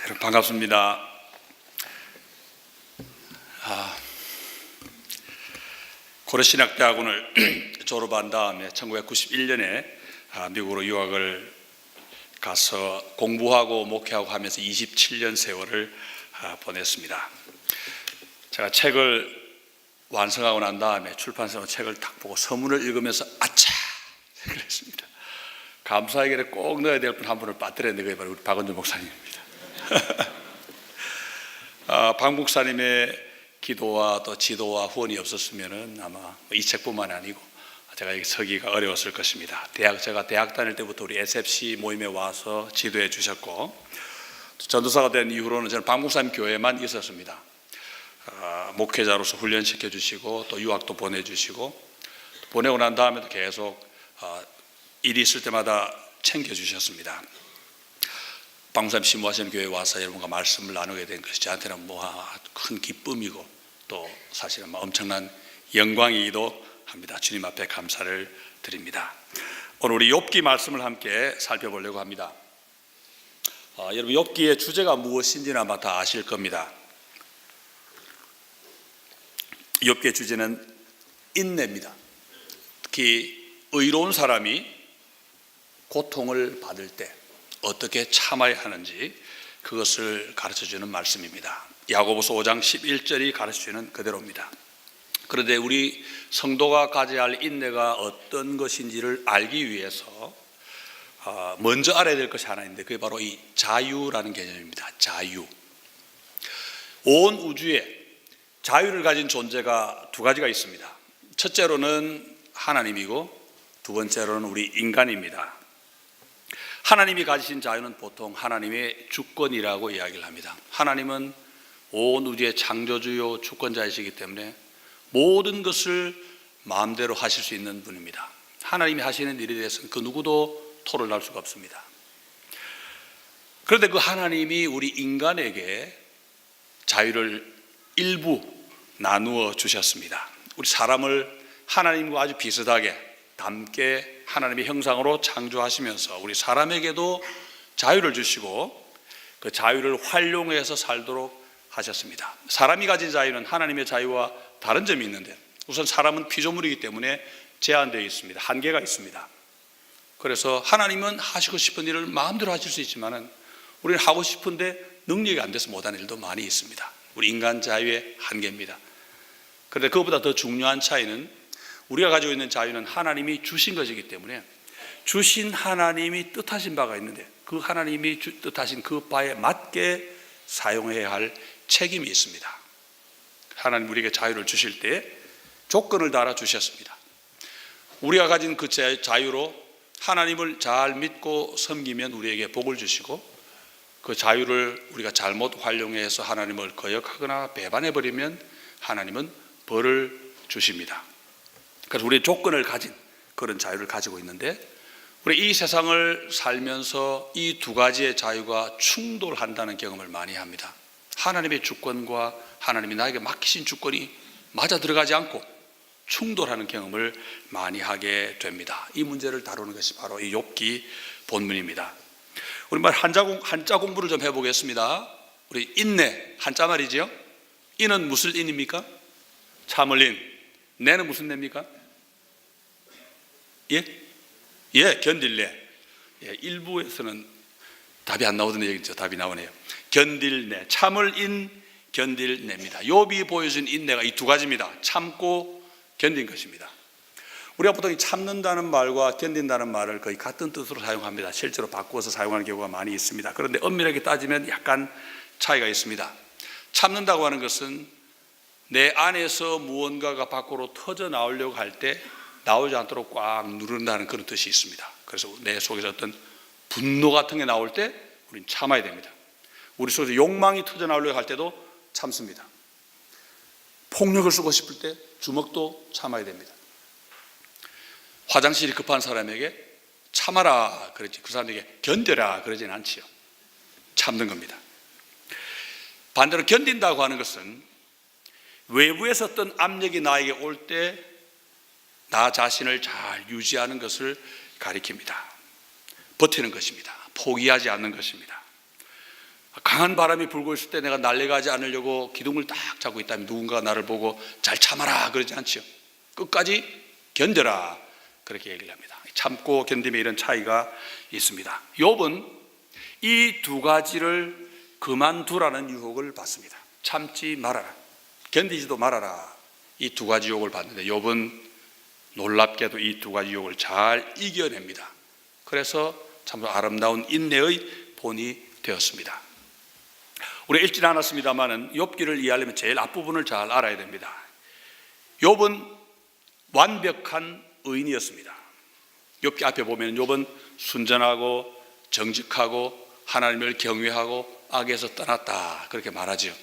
여러분 반갑습니다. 고려신학대학원을 졸업한 다음에 1991년에 미국으로 유학을 가서 공부하고 목회하고 하면서 27년 세월을 보냈습니다. 제가 책을 완성하고 난 다음에 출판사로 책을 딱 보고 서문을 읽으면서 아차! 그랬습니다. 감사에게 꼭 넣어야 될 분 한 분을 빠뜨렸는데 그게 바로 우리 박은주 목사님입니다. 박 목사님의 기도와 또 지도와 후원이 없었으면 아마 이 책뿐만 아니고 제가 여기 서기가 어려웠을 것입니다. 제가 대학 다닐 때부터 우리 SFC 모임에 와서 지도해 주셨고, 전도사가 된 이후로는 저는 박 목사님 교회만 있었습니다. 목회자로서 훈련시켜 주시고 또 유학도 보내주시고, 보내고 난 다음에도 계속 일이 있을 때마다 챙겨 주셨습니다. 박 목사님 신부하시는 교회에 와서 여러분과 말씀을 나누게 된 것이 저한테는 큰 기쁨이고 또 사실은 엄청난 영광이기도 합니다. 주님 앞에 감사를 드립니다. 오늘 우리 욥기 말씀을 함께 살펴보려고 합니다. 여러분 욥기의 주제가 무엇인지는 아마 다 아실 겁니다. 욥기의 주제는 인내입니다. 특히 의로운 사람이 고통을 받을 때 어떻게 참아야 하는지 그것을 가르쳐주는 말씀입니다. 야고보서 5장 11절이 가르쳐주는 그대로입니다. 그런데 우리 성도가 가져야 할 인내가 어떤 것인지를 알기 위해서 먼저 알아야 될 것이 하나 있는데 그게 바로 이 자유라는 개념입니다. 자유. 온 우주에 자유를 가진 존재가 두 가지가 있습니다. 첫째로는 하나님이고 두 번째로는 우리 인간입니다. 하나님이 가지신 자유는 보통 하나님의 주권이라고 이야기를 합니다. 하나님은 온 우주의 창조주요 주권자이시기 때문에 모든 것을 마음대로 하실 수 있는 분입니다. 하나님이 하시는 일에 대해서는 그 누구도 토론할 수가 없습니다. 그런데 그 하나님이 우리 인간에게 자유를 일부 나누어 주셨습니다. 우리 사람을 하나님과 아주 비슷하게 함께 하나님의 형상으로 창조하시면서 우리 사람에게도 자유를 주시고 그 자유를 활용해서 살도록 하셨습니다. 사람이 가진 자유는 하나님의 자유와 다른 점이 있는데 우선 사람은 피조물이기 때문에 제한되어 있습니다. 한계가 있습니다. 그래서 하나님은 하시고 싶은 일을 마음대로 하실 수 있지만 우리는 하고 싶은데 능력이 안 돼서 못하는 일도 많이 있습니다. 우리 인간 자유의 한계입니다. 그런데 그것보다 더 중요한 차이는 우리가 가지고 있는 자유는 하나님이 주신 것이기 때문에 주신 하나님이 뜻하신 바가 있는데 그 하나님이 뜻하신 그 바에 맞게 사용해야 할 책임이 있습니다. 하나님 우리에게 자유를 주실 때 조건을 달아 주셨습니다. 우리가 가진 그 자유로 하나님을 잘 믿고 섬기면 우리에게 복을 주시고 그 자유를 우리가 잘못 활용해서 하나님을 거역하거나 배반해버리면 하나님은 벌을 주십니다. 그래서 우리의 조건을 가진 그런 자유를 가지고 있는데 우리 이 세상을 살면서 이 두 가지의 자유가 충돌한다는 경험을 많이 합니다. 하나님의 주권과 하나님이 나에게 맡기신 주권이 맞아 들어가지 않고 충돌하는 경험을 많이 하게 됩니다. 이 문제를 다루는 것이 바로 이 욥기 본문입니다. 우리 말 한자 공부를 좀 해보겠습니다. 우리 인내 한자 말이지요. 인은 무슨 인입니까? 참을 인. 내는 무슨 내입니까? 예, 견딜내. 예, 일부에서는 답이 안 나오던 얘기죠. 답이 나오네요. 견딜내, 참을 인, 견딜내입니다. 욥이 보여준 인내가 이 두 가지입니다. 참고 견딘 것입니다. 우리가 보통 이 참는다는 말과 견딘다는 말을 거의 같은 뜻으로 사용합니다. 실제로 바꾸어서 사용하는 경우가 많이 있습니다. 그런데 엄밀하게 따지면 약간 차이가 있습니다. 참는다고 하는 것은 내 안에서 무언가가 밖으로 터져 나오려고 할 때 나오지 않도록 꽉 누른다는 그런 뜻이 있습니다. 그래서 내 속에서 어떤 분노 같은 게 나올 때 우리는 참아야 됩니다. 우리 속에서 욕망이 터져 나오려고 할 때도 참습니다. 폭력을 쓰고 싶을 때 주먹도 참아야 됩니다. 화장실이 급한 사람에게 참아라 그러지 그 사람에게 견뎌라 그러진 않지요. 참는 겁니다. 반대로 견딘다고 하는 것은 외부에서 어떤 압력이 나에게 올 때 나 자신을 잘 유지하는 것을 가리킵니다. 버티는 것입니다. 포기하지 않는 것입니다. 강한 바람이 불고 있을 때 내가 날아가지 않으려고 기둥을 딱 잡고 있다면 누군가 나를 보고 잘 참아라 그러지 않지요. 끝까지 견뎌라 그렇게 얘기를 합니다. 참고 견딤에 이런 차이가 있습니다. 욥은 이 두 가지를 그만두라는 유혹을 받습니다. 참지 말아라, 견디지도 말아라, 이 두 가지 유혹을 받는데 욥은 놀랍게도 이 두 가지 유혹을 잘 이겨냅니다. 그래서 참 아름다운 인내의 본이 되었습니다. 우리가 읽지는 않았습니다만은 욥기를 이해하려면 제일 앞부분을 잘 알아야 됩니다. 욥은 완벽한 의인이었습니다. 욥기 앞에 보면 욥은 순전하고 정직하고 하나님을 경외하고 악에서 떠났다 그렇게 말하죠.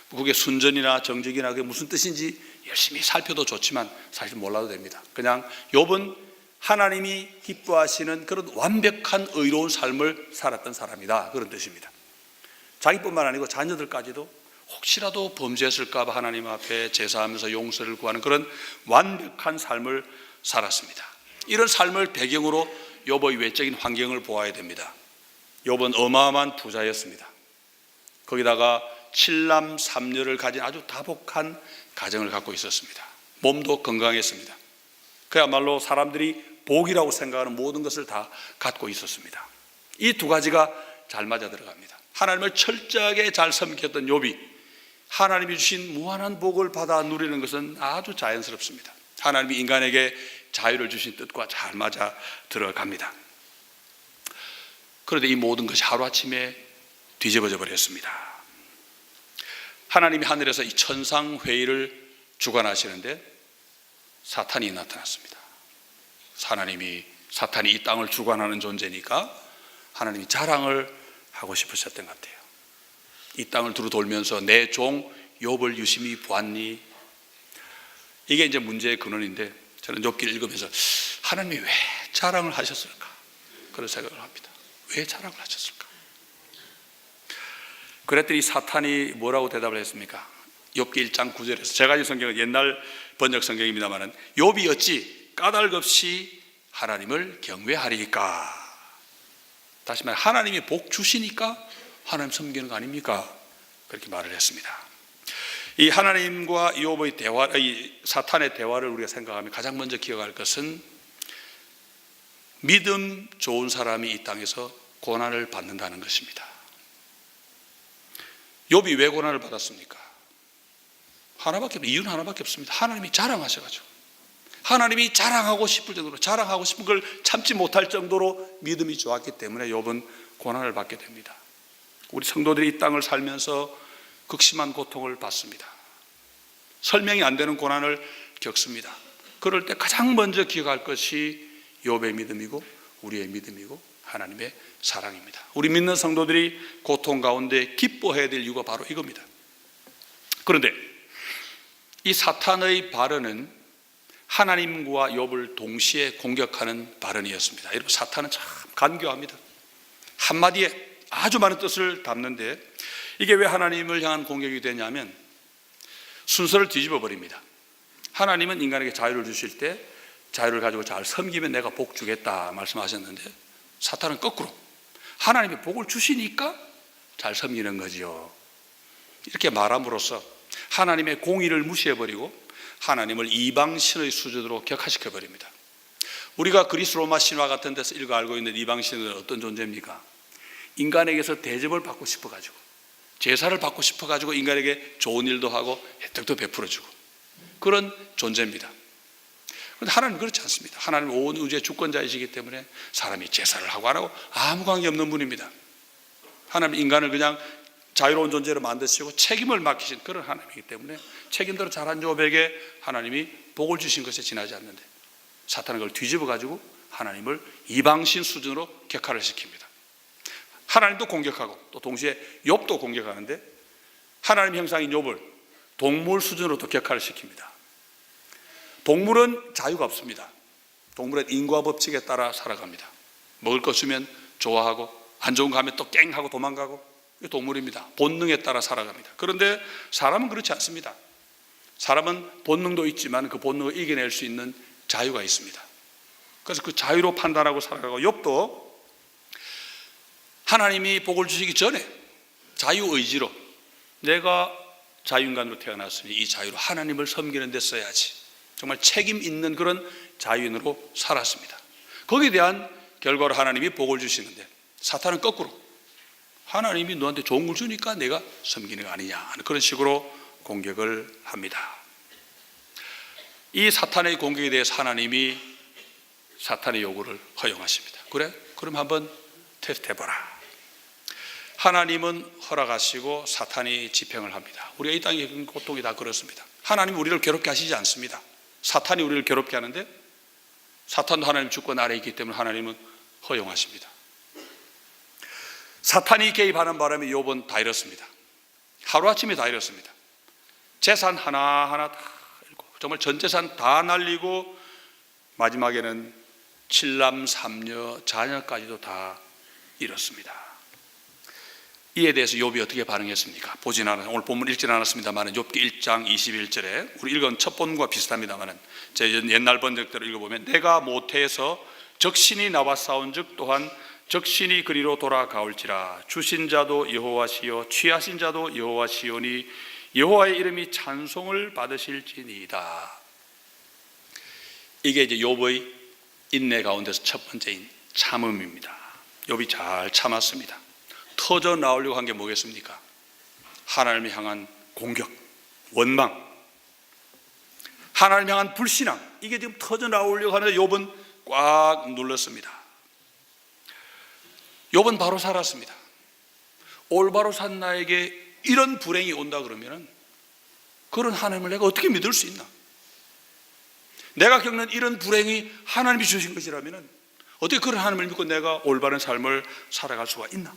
그게 순전이나 정직이나 그게 무슨 뜻인지 열심히 살펴도 좋지만 사실 몰라도 됩니다. 그냥 욥은 하나님이 기뻐하시는 그런 완벽한 의로운 삶을 살았던 사람이다 그런 뜻입니다. 자기뿐만 아니고 자녀들까지도 혹시라도 범죄했을까 봐 하나님 앞에 제사하면서 용서를 구하는 그런 완벽한 삶을 살았습니다. 이런 삶을 배경으로 욥의 외적인 환경을 보아야 됩니다. 욥은 어마어마한 부자였습니다. 거기다가 7남 3녀를 가진 아주 다복한 가정을 갖고 있었습니다. 몸도 건강했습니다. 그야말로 사람들이 복이라고 생각하는 모든 것을 다 갖고 있었습니다. 이 두 가지가 잘 맞아 들어갑니다. 하나님을 철저하게 잘 섬겼던 욥이 하나님이 주신 무한한 복을 받아 누리는 것은 아주 자연스럽습니다. 하나님이 인간에게 자유를 주신 뜻과 잘 맞아 들어갑니다. 그런데 이 모든 것이 하루아침에 뒤집어져 버렸습니다. 하나님이 하늘에서 이 천상회의를 주관하시는데 사탄이 나타났습니다. 사탄이 이 땅을 주관하는 존재니까 하나님이 자랑을 하고 싶으셨던 것 같아요. 이 땅을 두루 돌면서 내 종 욥을 유심히 보았니? 이게 이제 문제의 근원인데 저는 욥기를 읽으면서 하나님이 왜 자랑을 하셨을까? 그런 생각을 합니다. 왜 자랑을 하셨을까? 그랬더니 사탄이 뭐라고 대답을 했습니까? 욥기 1장 9절에서 제가 이 성경은 옛날 번역 성경입니다만은 욥이 어찌 까닭 없이 하나님을 경외하리까? 다시 말해 하나님이 복 주시니까 하나님 섬기는 거 아닙니까? 그렇게 말을 했습니다. 이 하나님과 욥의 대화, 이 사탄의 대화를 우리가 생각하면 가장 먼저 기억할 것은 믿음 좋은 사람이 이 땅에서 고난을 받는다는 것입니다. 욥이 왜 고난을 받았습니까? 이유는 하나밖에 없습니다. 하나님이 자랑하셔가지고 하나님이 자랑하고 싶을 정도로 자랑하고 싶은 걸 참지 못할 정도로 믿음이 좋았기 때문에 욥은 고난을 받게 됩니다. 우리 성도들이 이 땅을 살면서 극심한 고통을 받습니다. 설명이 안 되는 고난을 겪습니다. 그럴 때 가장 먼저 기억할 것이 욥의 믿음이고 우리의 믿음이고 하나님의 사랑입니다. 우리 믿는 성도들이 고통 가운데 기뻐해야 될 이유가 바로 이겁니다. 그런데 이 사탄의 발언은 하나님과 욥을 동시에 공격하는 발언이었습니다. 여러분, 사탄은 참 간교합니다. 한마디에 아주 많은 뜻을 담는데 이게 왜 하나님을 향한 공격이 되냐면 순서를 뒤집어 버립니다. 하나님은 인간에게 자유를 주실 때 자유를 가지고 잘 섬기면 내가 복 주겠다 말씀하셨는데 사탄은 거꾸로 하나님이 복을 주시니까 잘 섬기는 거지요. 이렇게 말함으로써 하나님의 공의를 무시해버리고 하나님을 이방신의 수준으로 격화시켜 버립니다. 우리가 그리스 로마 신화 같은 데서 읽어 알고 있는 이방신은 어떤 존재입니까? 인간에게서 대접을 받고 싶어가지고 제사를 받고 싶어가지고 인간에게 좋은 일도 하고 혜택도 베풀어주고 그런 존재입니다. 그런데 하나님은 그렇지 않습니다. 하나님은 온 우주의 주권자이시기 때문에 사람이 제사를 하고 안 하고 아무 관계없는 분입니다. 하나님은 인간을 그냥 자유로운 존재로 만드시고 책임을 맡기신 그런 하나님이기 때문에 책임대로 잘한 욥에게 하나님이 복을 주신 것에 지나지 않는데 사탄은 그걸 뒤집어 가지고 하나님을 이방신 수준으로 격화를 시킵니다. 하나님도 공격하고 또 동시에 욥도 공격하는데 하나님 형상인 욥을 동물 수준으로 또 격화를 시킵니다. 동물은 자유가 없습니다. 동물은 인과 법칙에 따라 살아갑니다. 먹을 것 주면 좋아하고 안 좋은 거 하면 또 깽하고 도망가고 이게 동물입니다. 본능에 따라 살아갑니다. 그런데 사람은 그렇지 않습니다. 사람은 본능도 있지만 그 본능을 이겨낼 수 있는 자유가 있습니다. 그래서 그 자유로 판단하고 살아가고 욥도 하나님이 복을 주시기 전에 자유의지로 내가 자유인간으로 태어났으니 이 자유로 하나님을 섬기는 데 써야지, 정말 책임 있는 그런 자유인으로 살았습니다. 거기에 대한 결과로 하나님이 복을 주시는데, 사탄은 거꾸로 하나님이 너한테 좋은 걸 주니까 내가 섬기는 거 아니냐 하는 그런 식으로 공격을 합니다. 이 사탄의 공격에 대해서 하나님이 사탄의 요구를 허용하십니다. 그래? 그럼 한번 테스트 해봐라. 하나님은 허락하시고 사탄이 집행을 합니다. 우리가 이 땅에 겪은 고통이 다 그렇습니다. 하나님이 우리를 괴롭게 하시지 않습니다. 사탄이 우리를 괴롭게 하는데, 사탄도 하나님 주권 아래에 있기 때문에 하나님은 허용하십니다. 사탄이 개입하는 바람에 욥은 다 잃었습니다. 하루아침에 다 잃었습니다. 재산 하나하나 다 잃고, 정말 전 재산 다 날리고, 마지막에는 7남 3녀 자녀까지도 다 잃었습니다. 이에 대해서 욥이 어떻게 반응했습니까? 보진 않아요. 오늘 본문 읽지는 않았습니다만 욥기 1장 21절에 우리 읽은 첫 본문과 비슷합니다만, 제 옛날 번역대로 읽어보면, 내가 모태에서 적신이 나와 싸운즉 또한 적신이 그리로 돌아가올지라. 주신 자도 여호와시요 취하신 자도 여호와시오니 여호와의 이름이 찬송을 받으실지니이다. 이게 이제 욥의 인내 가운데서 첫 번째인 참음입니다. 욥이 잘 참았습니다. 터져 나오려고 한 게 뭐겠습니까? 하나님을 향한 공격, 원망, 하나님을 향한 불신앙, 이게 지금 터져 나오려고 하는데 욥은 꽉 눌렀습니다. 욥은 바로 살았습니다. 올바로 산 나에게 이런 불행이 온다 그러면 그런 하나님을 내가 어떻게 믿을 수 있나? 내가 겪는 이런 불행이 하나님이 주신 것이라면 어떻게 그런 하나님을 믿고 내가 올바른 삶을 살아갈 수가 있나?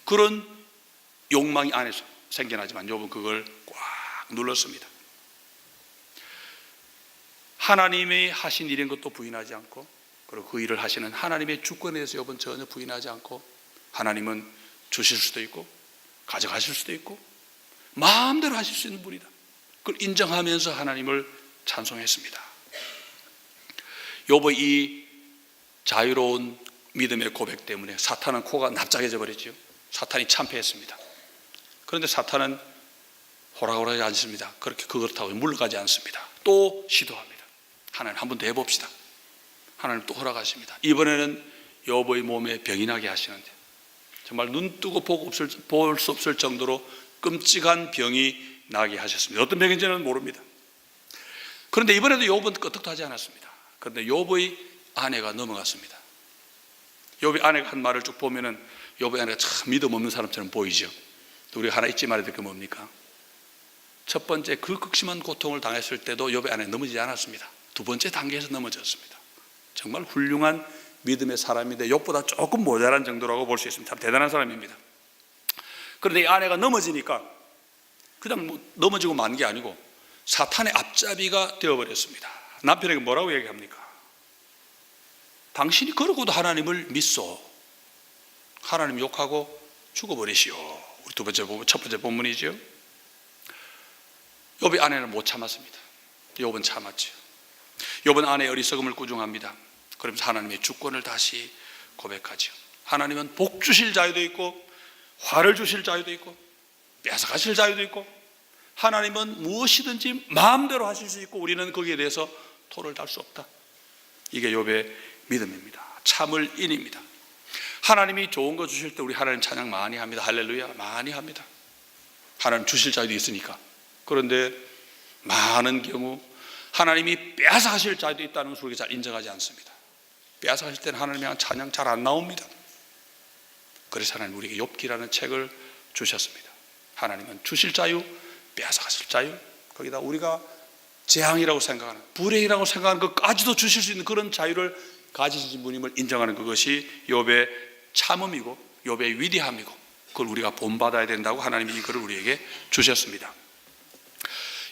그런 욕망이 안에서 생겨나지만 욥은 그걸 꽉 눌렀습니다. 하나님이 하신 일인 것도 부인하지 않고, 그리고 그 일을 하시는 하나님의 주권에 대해서 욥은 전혀 부인하지 않고, 하나님은 주실 수도 있고 가져가실 수도 있고 마음대로 하실 수 있는 분이다, 그걸 인정하면서 하나님을 찬송했습니다. 욥의 이 자유로운 믿음의 고백 때문에 사탄은 코가 납작해져 버렸죠. 사탄이 참패했습니다. 그런데 사탄은 호락호락하지 않습니다. 그렇게 그렇다고 물러가지 않습니다. 또 시도합니다. 하나님 한 번 더 해봅시다. 하나님 또 허락하십니다. 이번에는 욥의 몸에 병이 나게 하시는데, 정말 눈 뜨고 볼 수 없을 정도로 끔찍한 병이 나게 하셨습니다. 어떤 병인지는 모릅니다. 그런데 이번에도 욥은 끄떡도 하지 않았습니다. 그런데 욥의 아내가 넘어갔습니다. 욥의 아내가 한 말을 쭉 보면은 욥의 아내가 참 믿음 없는 사람처럼 보이죠. 우리가 하나 잊지 말아야 될 게 뭡니까? 첫 번째 그 극심한 고통을 당했을 때도 욥의 아내는 넘어지지 않았습니다. 두 번째 단계에서 넘어졌습니다. 정말 훌륭한 믿음의 사람인데 욥보다 조금 모자란 정도라고 볼 수 있습니다. 참 대단한 사람입니다. 그런데 이 아내가 넘어지니까 그냥 넘어지고 만 게 아니고 사탄의 앞잡이가 되어버렸습니다. 남편에게 뭐라고 얘기합니까? 당신이 그러고도 하나님을 믿소. 하나님 욕하고 죽어버리시오. 우리 첫 번째 본문이죠. 욥의 아내는 못 참았습니다. 욥은 참았죠. 욥은 아내의 어리석음을 꾸중합니다. 그러면서 하나님의 주권을 다시 고백하죠. 하나님은 복 주실 자유도 있고 화를 주실 자유도 있고 뺏어가실 자유도 있고, 하나님은 무엇이든지 마음대로 하실 수 있고 우리는 거기에 대해서 토를 달 수 없다. 이게 욥의 믿음입니다. 참을 인입니다. 하나님이 좋은 거 주실 때 우리 하나님 찬양 많이 합니다. 할렐루야 많이 합니다. 하나님 주실 자유도 있으니까. 그런데 많은 경우 하나님이 빼앗아가실 자유도 있다는 것을 우리가 잘 인정하지 않습니다. 빼앗아가실 때는 하나님의 한 찬양 잘 안 나옵니다. 그래서 하나님 우리에게 욥기라는 책을 주셨습니다. 하나님은 주실 자유, 빼앗아가실 자유, 거기다 우리가 재앙이라고 생각하는, 불행이라고 생각하는 것까지도 주실 수 있는 그런 자유를 가지신 분임을 인정하는 그것이 욥의 참음이고 욥의 위대함이고, 그걸 우리가 본받아야 된다고 하나님이 이거를 우리에게 주셨습니다.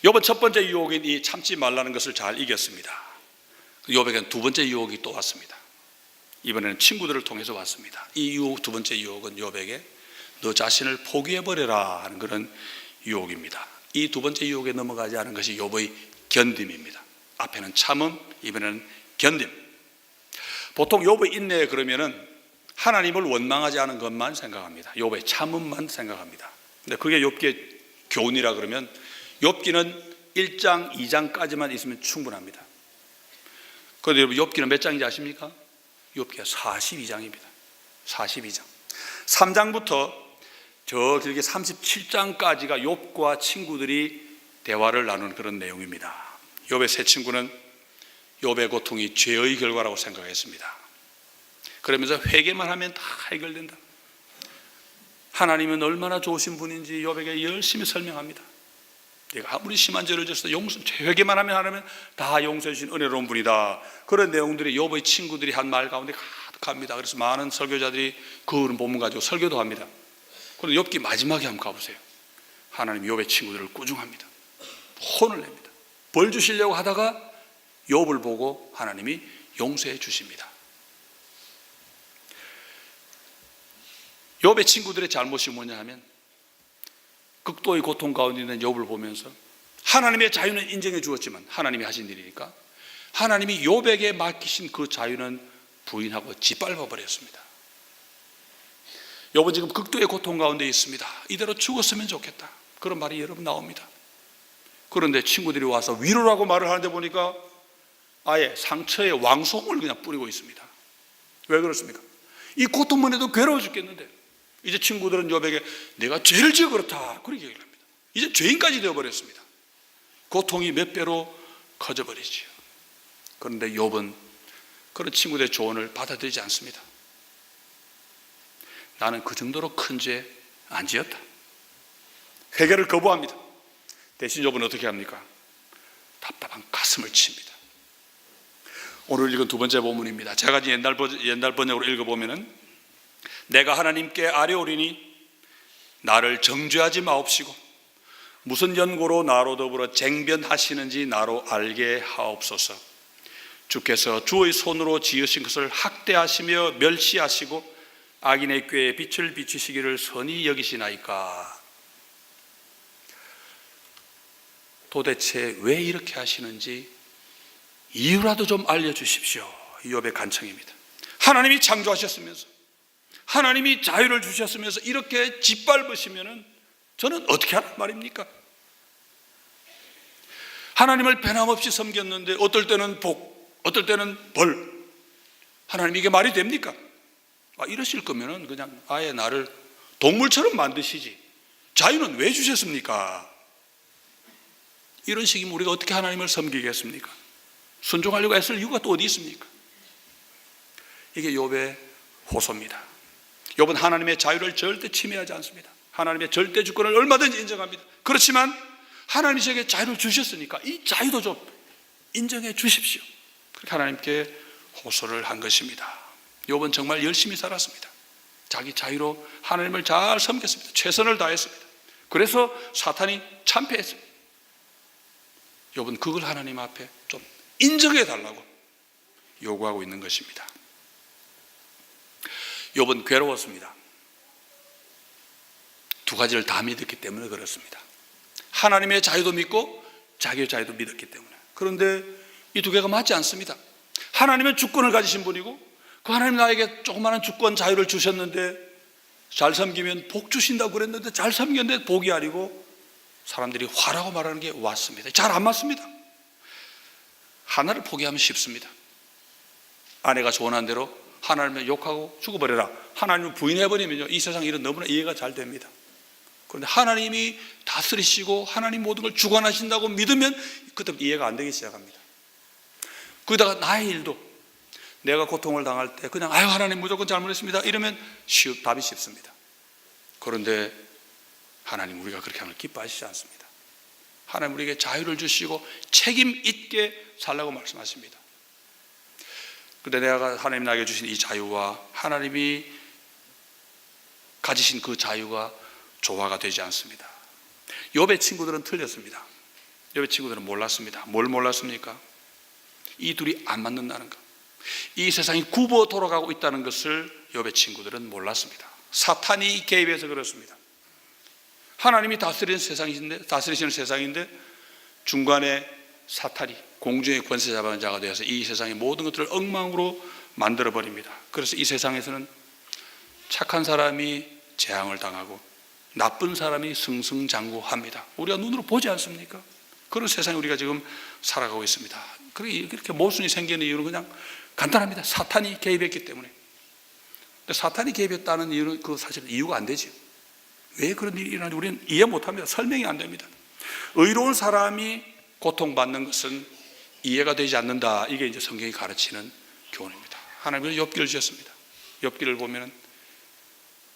욥은 첫 번째 유혹인 이 참지 말라는 것을 잘 이겼습니다. 욥에게는 두 번째 유혹이 또 왔습니다. 이번에는 친구들을 통해서 왔습니다. 이 유혹, 두 번째 유혹은 욥에게 너 자신을 포기해버려라 하는 그런 유혹입니다. 이 두 번째 유혹에 넘어가지 않은 것이 욥의 견딤입니다. 앞에는 참음, 이번에는 견딤. 보통 욥의 인내에 그러면은 하나님을 원망하지 않은 것만 생각합니다. 욥의 참음만 생각합니다. 근데 그게 욥기의 교훈이라 그러면 욥기는 1장, 2장까지만 있으면 충분합니다. 그런데 여러분 욥기는 몇 장인지 아십니까? 욥기가 42장입니다. 42장. 3장부터 저 길게 37장까지가 욥과 친구들이 대화를 나누는 그런 내용입니다. 욥의 세 친구는 욥의 고통이 죄의 결과라고 생각했습니다. 그러면서 회개만 하면 다 해결된다. 하나님은 얼마나 좋으신 분인지 욥에게 열심히 설명합니다. 내가 아무리 심한 죄를 졌어도 회개만 하면 하나님은 다 용서해 주신 은혜로운 분이다. 그런 내용들이 욥의 친구들이 한 말 가운데 가득합니다. 그래서 많은 설교자들이 그 본문 가지고 설교도 합니다. 그런데 욥기 마지막에 한번 가보세요. 하나님 욥의 친구들을 꾸중합니다. 혼을 냅니다. 벌 주시려고 하다가 욥을 보고 하나님이 용서해 주십니다. 욥의 친구들의 잘못이 뭐냐 하면 극도의 고통 가운데 있는 욥을 보면서 하나님의 자유는 인정해 주었지만 하나님이 하신 일이니까 하나님이 욥에게 맡기신 그 자유는 부인하고 짓밟아 버렸습니다. 욥은 지금 극도의 고통 가운데 있습니다. 이대로 죽었으면 좋겠다. 그런 말이 여러 번 나옵니다. 그런데 친구들이 와서 위로라고 말을 하는데 보니까 아예 상처에 왕송을 그냥 뿌리고 있습니다. 왜 그렇습니까? 이 고통만 해도 괴로워 죽겠는데 이제 친구들은 욥에게 내가 죄를 지어 그렇다 그렇게 얘기를 합니다. 이제 죄인까지 되어버렸습니다. 고통이 몇 배로 커져버리지요. 그런데 욥은 그런 친구들의 조언을 받아들이지 않습니다. 나는 그 정도로 큰 죄 안 지었다. 회개를 거부합니다. 대신 욥은 어떻게 합니까? 답답한 가슴을 칩니다. 오늘 읽은 두 번째 본문입니다. 제가 옛날 번역으로 읽어보면은 내가 하나님께 아뢰오리니 나를 정죄하지 마옵시고 무슨 연고로 나로 더불어 쟁변하시는지 나로 알게 하옵소서. 주께서 주의 손으로 지으신 것을 학대하시며 멸시하시고 악인의 꾀에 빛을 비추시기를 선히 여기시나이까. 도대체 왜 이렇게 하시는지 이유라도 좀 알려주십시오. 욥의 간청입니다. 하나님이 창조하셨으면서 하나님이 자유를 주셨으면서 이렇게 짓밟으시면 저는 어떻게 하란 말입니까? 하나님을 변함없이 섬겼는데 어떨 때는 복, 어떨 때는 벌. 하나님 이게 말이 됩니까? 이러실 거면 그냥 아예 나를 동물처럼 만드시지 자유는 왜 주셨습니까? 이런 식이면 우리가 어떻게 하나님을 섬기겠습니까? 순종하려고 애쓸 이유가 또 어디 있습니까? 이게 욥의 호소입니다. 욥은 하나님의 자유를 절대 침해하지 않습니다. 하나님의 절대 주권을 얼마든지 인정합니다. 그렇지만 하나님이 저에게 자유를 주셨으니까 이 자유도 좀 인정해 주십시오. 그렇게 하나님께 호소를 한 것입니다. 욥은 정말 열심히 살았습니다. 자기 자유로 하나님을 잘 섬겼습니다. 최선을 다했습니다. 그래서 사탄이 참패했습니다. 욥은 그걸 하나님 앞에 좀 인정해 달라고 요구하고 있는 것입니다. 욥은 괴로웠습니다. 두 가지를 다 믿었기 때문에 그렇습니다. 하나님의 자유도 믿고 자기의 자유도 믿었기 때문에. 그런데 이 두 개가 맞지 않습니다. 하나님은 주권을 가지신 분이고 그 하나님 나에게 조그마한 주권 자유를 주셨는데 잘 섬기면 복 주신다고 그랬는데 잘 섬겼는데 복이 아니고 사람들이 화라고 말하는 게 왔습니다. 잘 안 맞습니다. 하나를 포기하면 쉽습니다. 아내가 조언한 대로 하나님을 욕하고 죽어버려라. 하나님을 부인해버리면요 이 세상 일은 너무나 이해가 잘 됩니다. 그런데 하나님이 다스리시고 하나님 모든 걸 주관하신다고 믿으면 그때부터 이해가 안 되기 시작합니다. 거기다가 나의 일도 내가 고통을 당할 때 그냥 아유 하나님 무조건 잘못했습니다 이러면 답이 쉽습니다. 그런데 하나님 우리가 그렇게 하는 걸 기뻐하시지 않습니다. 하나님 우리에게 자유를 주시고 책임 있게 살라고 말씀하십니다. 그런데 내가 하나님 나에게 주신 이 자유와 하나님이 가지신 그 자유가 조화가 되지 않습니다. 욥의 친구들은 틀렸습니다. 욥의 친구들은 몰랐습니다. 뭘 몰랐습니까? 이 둘이 안 맞는다는 것, 이 세상이 굽어 돌아가고 있다는 것을 욥의 친구들은 몰랐습니다. 사탄이 개입해서 그렇습니다. 하나님이 다스리시는 세상인데 중간에 사탄이 공중의 권세 잡아는 자가 되어서 이 세상의 모든 것들을 엉망으로 만들어버립니다. 그래서 이 세상에서는 착한 사람이 재앙을 당하고 나쁜 사람이 승승장구합니다. 우리가 눈으로 보지 않습니까? 그런 세상에 우리가 지금 살아가고 있습니다. 그렇게 모순이 생기는 이유는 그냥 간단합니다. 사탄이 개입했기 때문에. 근데 사탄이 개입했다는 이유는 그 사실 이유가 안 되죠. 왜 그런 일이 일어나는지 우리는 이해 못합니다. 설명이 안 됩니다. 의로운 사람이 고통받는 것은 이해가 되지 않는다. 이게 이제 성경이 가르치는 교훈입니다. 하나님은 욥기를 주셨습니다. 욥기를 보면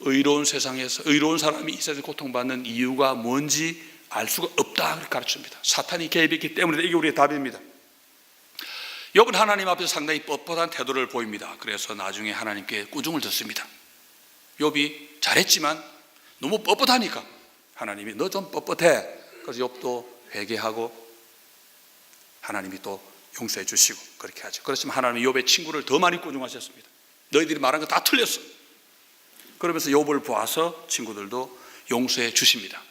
의로운 세상에서 의로운 사람이 이 세상에 고통받는 이유가 뭔지 알 수가 없다 그렇게 가르칩니다. 사탄이 개입했기 때문에 이게 우리의 답입니다. 욥은 하나님 앞에서 상당히 뻣뻣한 태도를 보입니다. 그래서 나중에 하나님께 꾸중을 듣습니다. 욥이 잘했지만 너무 뻣뻣하니까 하나님이 너 좀 뻣뻣해. 그래서 욥도 회개하고 하나님이 또 용서해 주시고 그렇게 하죠. 그렇지만 하나님이 욥의 친구를 더 많이 꾸중하셨습니다. 너희들이 말한 거 다 틀렸어. 그러면서 욥을 보아서 친구들도 용서해 주십니다.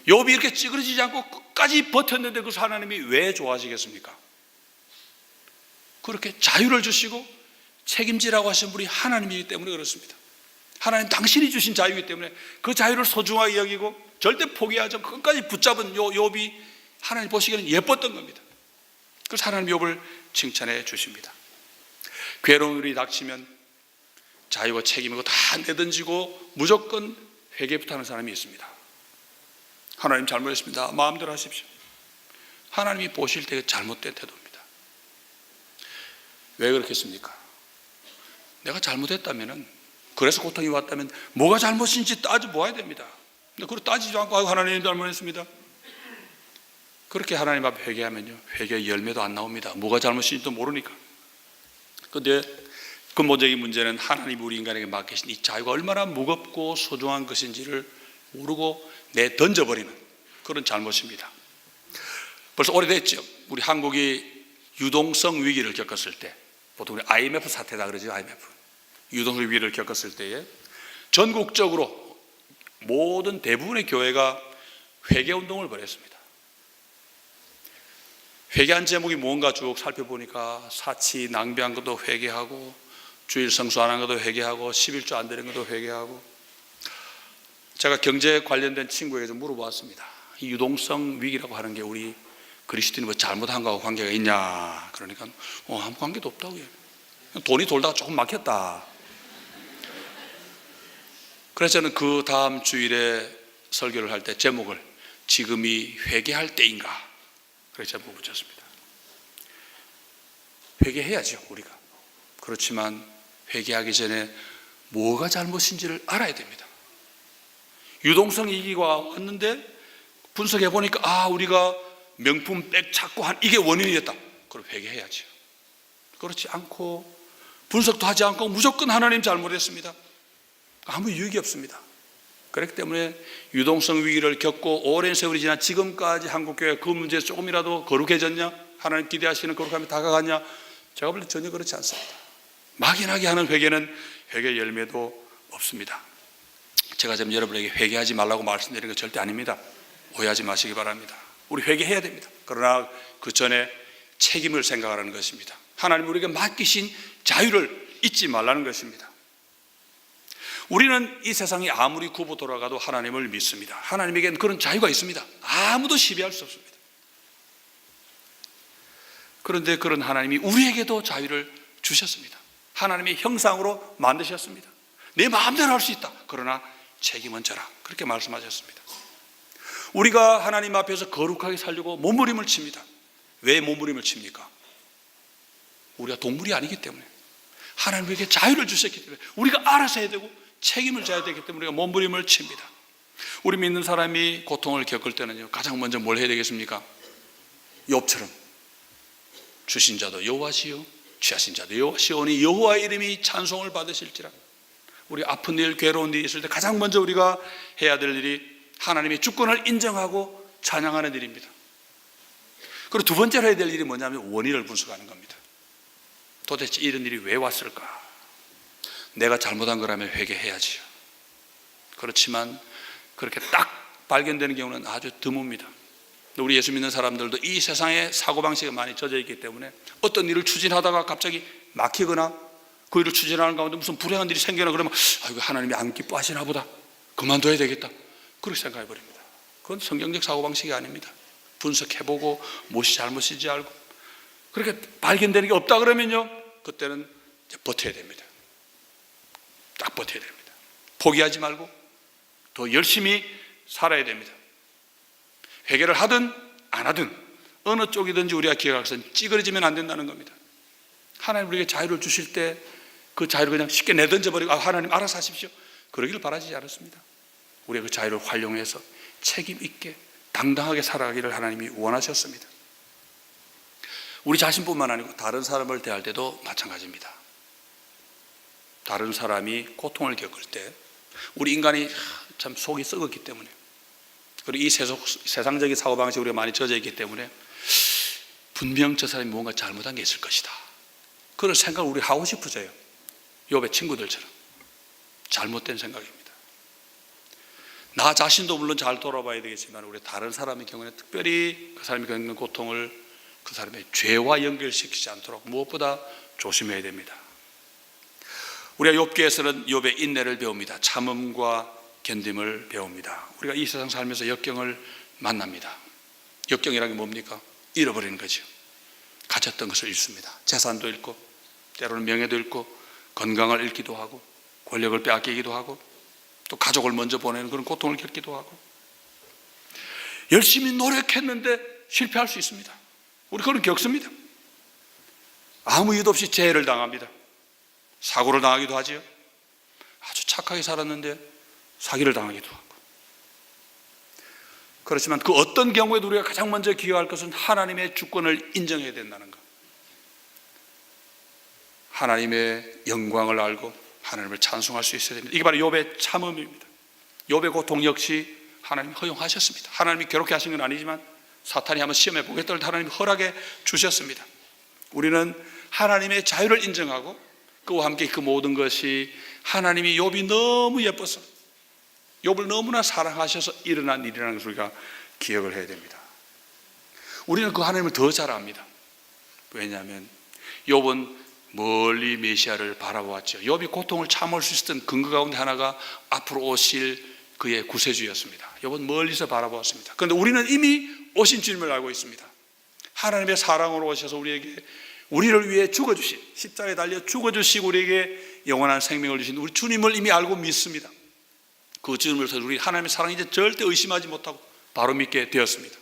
욥이 이렇게 찌그러지지 않고 끝까지 버텼는데 그래서 하나님이 왜 좋아하시겠습니까? 그렇게 자유를 주시고 책임지라고 하신 분이 하나님이기 때문에 그렇습니다. 하나님 당신이 주신 자유이기 때문에 그 자유를 소중하게 여기고 절대 포기하지 않고 끝까지 붙잡은 욥이 하나님 보시기에는 예뻤던 겁니다. 그래서 하나님 욥을 칭찬해 주십니다. 괴로운 일이 닥치면 자유와 책임이고 다 내던지고 무조건 회개부터 하는 사람이 있습니다. 하나님 잘못했습니다. 마음대로 하십시오. 하나님이 보실 때 잘못된 태도입니다. 왜 그렇겠습니까? 내가 잘못했다면, 그래서 고통이 왔다면 뭐가 잘못인지 따져보아야 됩니다. 근데 그걸 따지지 않고 하나님 잘못했습니다. 그렇게 하나님 앞에 회개하면요, 회개의 열매도 안 나옵니다. 뭐가 잘못인지도 모르니까. 그런데 근본적인 문제는 하나님 우리 인간에게 맡기신 이 자유가 얼마나 무겁고 소중한 것인지를 모르고 내던져버리는 그런 잘못입니다. 벌써 오래됐죠. 우리 한국이 유동성 위기를 겪었을 때, 보통 우리 IMF 사태다 그러죠. IMF 유동성 위기를 겪었을 때에 전국적으로 모든 대부분의 교회가 회개운동을 벌였습니다. 회개한 제목이 뭔가 쭉 살펴보니까 사치 낭비한 것도 회개하고, 주일 성수 안 한 것도 회개하고, 11조 안 드린 것도 회개하고. 제가 경제 관련된 친구에게 좀 물어보았습니다. 이 유동성 위기라고 하는 게 우리 그리스도인이 뭐 잘못한 거하고 관계가 있냐? 그러니까 아무 관계도 없다고요. 돈이 돌다가 조금 막혔다. 그래서 저는 그 다음 주일에 설교를 할 때 제목을 지금이 회개할 때인가? 그래서 제목을 붙였습니다. 회개해야죠, 우리가. 그렇지만 회개하기 전에 뭐가 잘못인지를 알아야 됩니다. 유동성 위기가 왔는데 분석해 보니까 우리가 명품 백 찾고 한 이게 원인이었다. 그럼 회개해야죠. 그렇지 않고 분석도 하지 않고 무조건 하나님 잘못했습니다. 아무 유익이 없습니다. 그렇기 때문에 유동성 위기를 겪고 오랜 세월이 지난 지금까지 한국교회가 그 문제에 조금이라도 거룩해졌냐? 하나님 기대하시는 거룩함이 다가갔냐? 제가 볼 때 전혀 그렇지 않습니다. 막연하게 하는 회개는 회개 열매도 없습니다. 제가 지금 여러분에게 회개하지 말라고 말씀드리는 건 절대 아닙니다. 오해하지 마시기 바랍니다. 우리 회개해야 됩니다. 그러나 그 전에 책임을 생각하라는 것입니다. 하나님 우리에게 맡기신 자유를 잊지 말라는 것입니다. 우리는 이 세상이 아무리 굽어 돌아가도 하나님을 믿습니다. 하나님에게는 그런 자유가 있습니다. 아무도 시비할 수 없습니다. 그런데 그런 하나님이 우리에게도 자유를 주셨습니다. 하나님의 형상으로 만드셨습니다. 내 마음대로 할 수 있다. 그러나 책임은 져라. 그렇게 말씀하셨습니다. 우리가 하나님 앞에서 거룩하게 살려고 몸부림을 칩니다. 왜 몸부림을 칩니까? 우리가 동물이 아니기 때문에, 하나님에게 자유를 주셨기 때문에, 우리가 알아서 해야 되고 책임을 져야 되기 때문에 우리가 몸부림을 칩니다. 우리 믿는 사람이 고통을 겪을 때는요, 가장 먼저 뭘 해야 되겠습니까? 욥처럼 주신 자도 여호와시요 취하신 자도 여호와시오니 여호와의 이름이 찬송을 받으실지라. 우리 아픈 일, 괴로운 일이 있을 때 가장 먼저 우리가 해야 될 일이 하나님의 주권을 인정하고 찬양하는 일입니다. 그리고 두 번째로 해야 될 일이 뭐냐면 원인을 분석하는 겁니다. 도대체 이런 일이 왜 왔을까? 내가 잘못한 거라면 회개해야지요. 그렇지만 그렇게 딱 발견되는 경우는 아주 드뭅니다. 우리 예수 믿는 사람들도 이 세상에 사고방식에 많이 젖어 있기 때문에 어떤 일을 추진하다가 갑자기 막히거나 그 일을 추진하는 가운데 무슨 불행한 일이 생겨나 그러면 아이고 하나님이 안 기뻐하시나 보다, 그만둬야 되겠다, 그렇게 생각해 버립니다. 그건 성경적 사고방식이 아닙니다. 분석해보고 무엇이 잘못인지 알고 그렇게 발견되는 게 없다 그러면요, 그때는 이제 버텨야 됩니다. 딱 버텨야 됩니다. 포기하지 말고 더 열심히 살아야 됩니다. 회개를 하든 안 하든 어느 쪽이든지 우리가 기억할 것은 찌그러지면 안 된다는 겁니다. 하나님 우리에게 자유를 주실 때 그 자유를 그냥 쉽게 내던져버리고 하나님 알아서 하십시오, 그러기를 바라지 않았습니다. 우리가 그 자유를 활용해서 책임 있게 당당하게 살아가기를 하나님이 원하셨습니다. 우리 자신뿐만 아니고 다른 사람을 대할 때도 마찬가지입니다. 다른 사람이 고통을 겪을 때 우리 인간이 참 속이 썩었기 때문에, 그리고 이 세상적인 사고방식에 우리가 많이 젖어 있기 때문에 분명 저 사람이 뭔가 잘못한 게 있을 것이다, 그런 생각을 우리 하고 싶어져요. 욥의 친구들처럼 잘못된 생각입니다. 나 자신도 물론 잘 돌아봐야 되겠지만 우리 다른 사람의 경우는 특별히 그 사람이 겪는 고통을 그 사람의 죄와 연결시키지 않도록 무엇보다 조심해야 됩니다. 우리가 욥기에서는 욥의 인내를 배웁니다. 참음과 견딤을 배웁니다. 우리가 이 세상 살면서 역경을 만납니다. 역경이라는 게 뭡니까? 잃어버리는 거죠. 가졌던 것을 잃습니다. 재산도 잃고 때로는 명예도 잃고 건강을 잃기도 하고 권력을 빼앗기기도 하고 또 가족을 먼저 보내는 그런 고통을 겪기도 하고, 열심히 노력했는데 실패할 수 있습니다. 우리 그런 겪습니다. 아무 이유도 없이 재해를 당합니다. 사고를 당하기도 하지요. 아주 착하게 살았는데 사기를 당하기도 하고. 그렇지만 그 어떤 경우에도 우리가 가장 먼저 기억할 것은 하나님의 주권을 인정해야 된다는 것, 하나님의 영광을 알고 하나님을 찬송할 수 있어야 됩니다. 이게 바로 욥의 참음입니다. 욥의 고통 역시 하나님이 허용하셨습니다. 하나님이 괴롭게 하신 건 아니지만 사탄이 한번 시험해 보겠다고 하나님이 허락해 주셨습니다. 우리는 하나님의 자유를 인정하고 그와 함께 그 모든 것이 하나님이 욥이 너무 예뻐서 욥을 너무나 사랑하셔서 일어난 일이라는 것을 우리가 기억을 해야 됩니다. 우리는 그 하나님을 더 잘 압니다. 왜냐하면 욥은 멀리 메시아를 바라보았죠. 욥이 고통을 참을 수 있었던 근거 가운데 하나가 앞으로 오실 그의 구세주였습니다. 욥은 멀리서 바라보았습니다. 그런데 우리는 이미 오신 주님을 알고 있습니다. 하나님의 사랑으로 오셔서 우리를 위해 죽어주신, 십자가에 달려 죽어주시고 우리에게 영원한 생명을 주신 우리 주님을 이미 알고 믿습니다. 그 주님을 통해서 우리 하나님의 사랑을 이제 절대 의심하지 못하고 바로 믿게 되었습니다.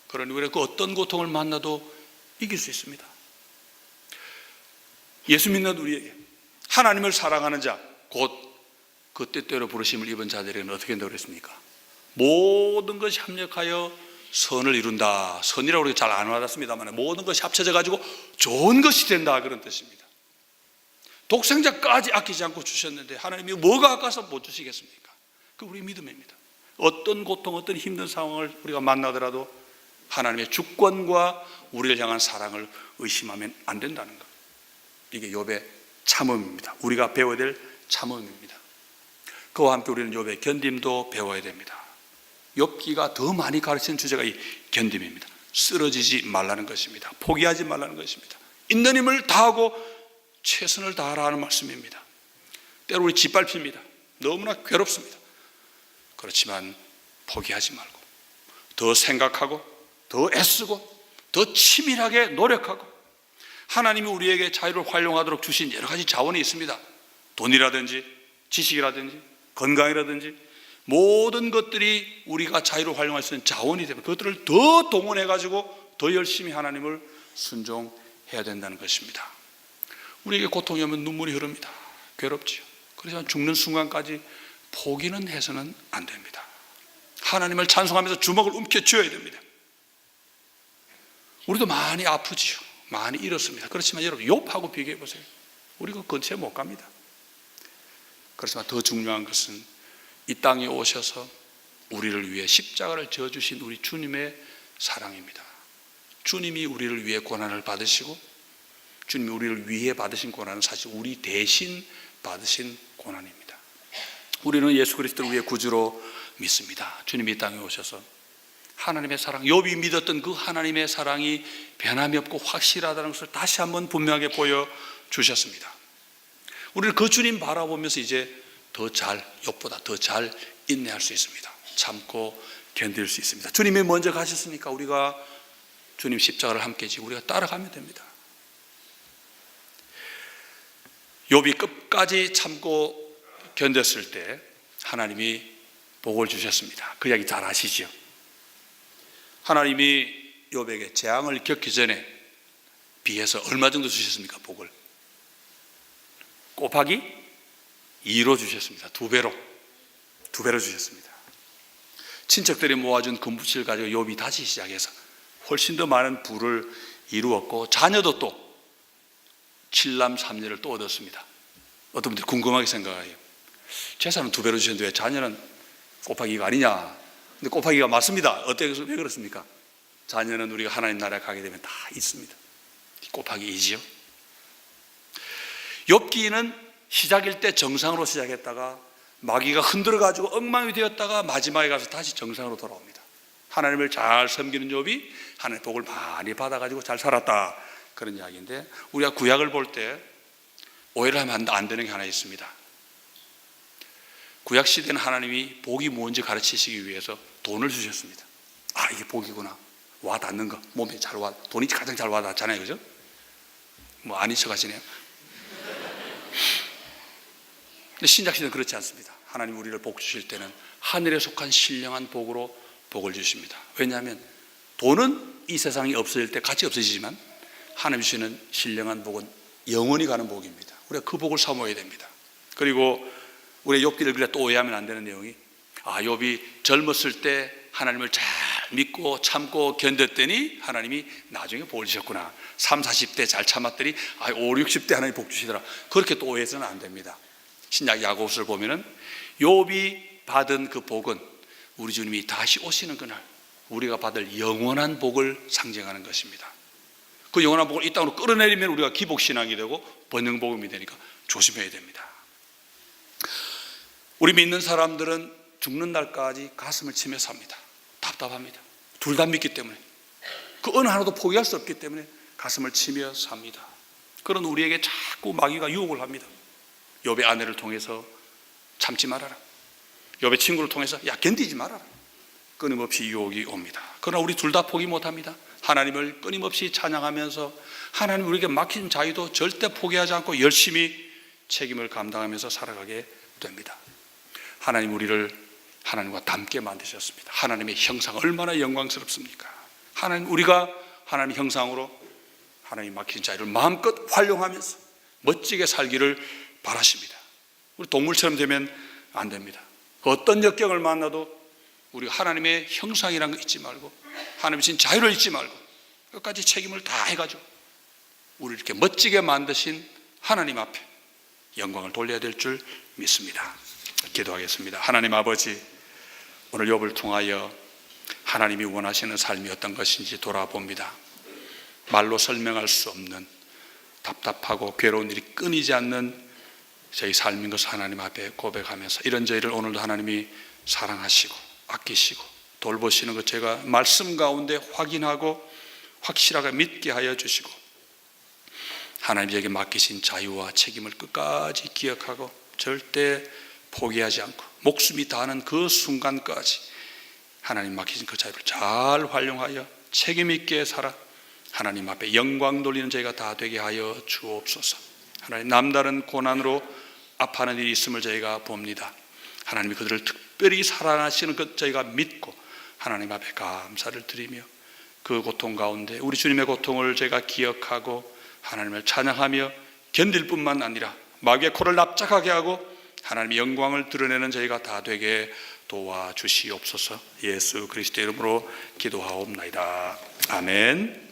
그러니 우리가 그 어떤 고통을 만나도 이길 수 있습니다. 예수 믿는 우리에게 하나님을 사랑하는 자, 곧 그 뜻대로 부르심을 입은 자들에게는 어떻게 된다고 그랬습니까? 모든 것이 합력하여 선을 이룬다. 선이라고 우리가 잘 안 와닿습니다만 모든 것이 합쳐져 가지고 좋은 것이 된다, 그런 뜻입니다. 독생자까지 아끼지 않고 주셨는데 하나님이 뭐가 아까서 못 주시겠습니까? 그 우리 믿음입니다. 어떤 고통, 어떤 힘든 상황을 우리가 만나더라도 하나님의 주권과 우리를 향한 사랑을 의심하면 안 된다는 것, 이게 욥의 참음입니다. 우리가 배워야 될 참음입니다. 그와 함께 우리는 욥의 견딤도 배워야 됩니다. 욥기가 더 많이 가르치는 주제가 이 견딤입니다. 쓰러지지 말라는 것입니다. 포기하지 말라는 것입니다. 있는 힘을 다하고 최선을 다하라는 말씀입니다. 때로 우리 짓밟힙니다. 너무나 괴롭습니다. 그렇지만 포기하지 말고 더 생각하고 더 애쓰고 더 치밀하게 노력하고, 하나님이 우리에게 자유를 활용하도록 주신 여러 가지 자원이 있습니다. 돈이라든지 지식이라든지 건강이라든지 모든 것들이 우리가 자유를 활용할 수 있는 자원이 되면 그것들을 더 동원해 가지고 더 열심히 하나님을 순종해야 된다는 것입니다. 우리에게 고통이 오면 눈물이 흐릅니다. 괴롭지요. 그렇지만 죽는 순간까지 포기는 해서는 안 됩니다. 하나님을 찬송하면서 주먹을 움켜쥐어야 됩니다. 우리도 많이 아프지요. 많이 잃었습니다. 그렇지만 여러분 욥하고 비교해 보세요. 우리가 근처에 못 갑니다. 그렇지만 더 중요한 것은 이 땅에 오셔서 우리를 위해 십자가를 져주신 우리 주님의 사랑입니다. 주님이 우리를 위해 고난을 받으시고 주님이 우리를 위해 받으신 고난은 사실 우리 대신 받으신 고난입니다. 우리는 예수 그리스도를 위해 구주로 믿습니다. 주님이 이 땅에 오셔서 하나님의 사랑, 욥이 믿었던 그 하나님의 사랑이 변함이 없고 확실하다는 것을 다시 한번 분명하게 보여주셨습니다. 우리는 그 주님 바라보면서 이제 욥보다 더 잘 인내할 수 있습니다. 참고 견딜 수 있습니다. 주님이 먼저 가셨으니까 우리가 주님 십자가를 함께 지고 우리가 따라가면 됩니다. 욥이 끝까지 참고 견뎠을 때 하나님이 복을 주셨습니다. 그 이야기 잘 아시죠? 하나님이 욥에게 재앙을 겪기 전에 비해서 얼마 정도 주셨습니까? 복을 곱하기 2로 주셨습니다. 두 배로 주셨습니다. 친척들이 모아준 금붙을 가지고 욥이 다시 시작해서 훨씬 더 많은 부를 이루었고, 자녀도 또 7남 3녀를 또 얻었습니다. 어떤 분들이 궁금하게 생각해요. 재산은 두 배로 주셨는데 왜 자녀는 곱하기가 아니냐? 근데 곱하기가 맞습니다. 왜 그렇습니까? 자녀는 우리가 하나님 나라에 가게 되면 다 있습니다. 곱하기 2지요. 욥기는 시작일 때 정상으로 시작했다가 마귀가 흔들어가지고 엉망이 되었다가 마지막에 가서 다시 정상으로 돌아옵니다. 하나님을 잘 섬기는 욥이 하나님의 복을 많이 받아가지고 잘 살았다, 그런 이야기인데, 우리가 구약을 볼 때 오해를 하면 안 되는 게 하나 있습니다. 구약 시대는 하나님이 복이 뭔지 가르치시기 위해서 돈을 주셨습니다. 아, 이게 복이구나, 와 닿는 거, 몸에 잘 와, 돈이 가장 잘 와 닿잖아요, 그죠? 뭐 아닌 척 하시네요. 근데 신약 시대는 그렇지 않습니다. 하나님 우리를 복 주실 때는 하늘에 속한 신령한 복으로 복을 주십니다. 왜냐하면 돈은 이 세상이 없어질 때 같이 없어지지만 하나님 주시는 신령한 복은 영원히 가는 복입니다. 우리가 그 복을 사모해야 됩니다. 그리고 우리 욥기를 그래 또 오해하면 안 되는 내용이, 욥이 젊었을 때 하나님을 잘 믿고 참고 견뎠더니 하나님이 나중에 복을 주셨구나, 30, 40대 잘 참았더니 5, 60대 하나님 복 주시더라, 그렇게 또 오해해서는 안 됩니다. 신약 야고보서를 보면은 욥이 받은 그 복은 우리 주님이 다시 오시는 그날 우리가 받을 영원한 복을 상징하는 것입니다. 그 영원한 복을 이 땅으로 끌어내리면 우리가 기복신앙이 되고 번영복음이 되니까 조심해야 됩니다. 우리 믿는 사람들은 죽는 날까지 가슴을 치며 삽니다. 답답합니다. 둘 다 믿기 때문에, 그 어느 하나도 포기할 수 없기 때문에 가슴을 치며 삽니다. 그런 우리에게 자꾸 마귀가 유혹을 합니다. 욥의 아내를 통해서 참지 말아라, 욥의 친구를 통해서 견디지 말아라, 끊임없이 유혹이 옵니다. 그러나 우리 둘 다 포기 못합니다. 하나님을 끊임없이 찬양하면서 하나님 우리에게 맡긴 자유도 절대 포기하지 않고 열심히 책임을 감당하면서 살아가게 됩니다. 하나님 우리를 하나님과 닮게 만드셨습니다. 하나님의 형상 얼마나 영광스럽습니까? 우리가 하나님의 형상으로 하나님 맡긴 자유를 마음껏 활용하면서 멋지게 살기를 바라십니다. 우리 동물처럼 되면 안 됩니다. 어떤 역경을 만나도 우리가 하나님의 형상이라는 거 잊지 말고, 하나님의 신 자유를 잊지 말고 끝까지 책임을 다 해가지고 우리를 이렇게 멋지게 만드신 하나님 앞에 영광을 돌려야 될 줄 믿습니다. 기도하겠습니다. 하나님 아버지, 오늘 욥을 통하여 하나님이 원하시는 삶이 어떤 것인지 돌아봅니다. 말로 설명할 수 없는 답답하고 괴로운 일이 끊이지 않는 저희 삶인 것을 하나님 앞에 고백하면서, 이런 저희를 오늘도 하나님이 사랑하시고 아끼시고 돌보시는 것 제가 말씀 가운데 확인하고 확실하게 믿게 하여 주시고, 하나님에게 맡기신 자유와 책임을 끝까지 기억하고 절대 포기하지 않고 목숨이 다하는 그 순간까지 하나님 맡기신 그 자유를 잘 활용하여 책임 있게 살아 하나님 앞에 영광 돌리는 저희가 다 되게 하여 주옵소서. 하나님, 남다른 고난으로 아파하는 일이 있음을 저희가 봅니다. 하나님이 그들을 특별히 사랑하시는 것 저희가 믿고 하나님 앞에 감사를 드리며 그 고통 가운데 우리 주님의 고통을 저희가 기억하고 하나님을 찬양하며 견딜 뿐만 아니라 마귀의 코를 납작하게 하고 하나님의 영광을 드러내는 저희가 다 되게 도와주시옵소서. 예수 그리스도의 이름으로 기도하옵나이다. 아멘.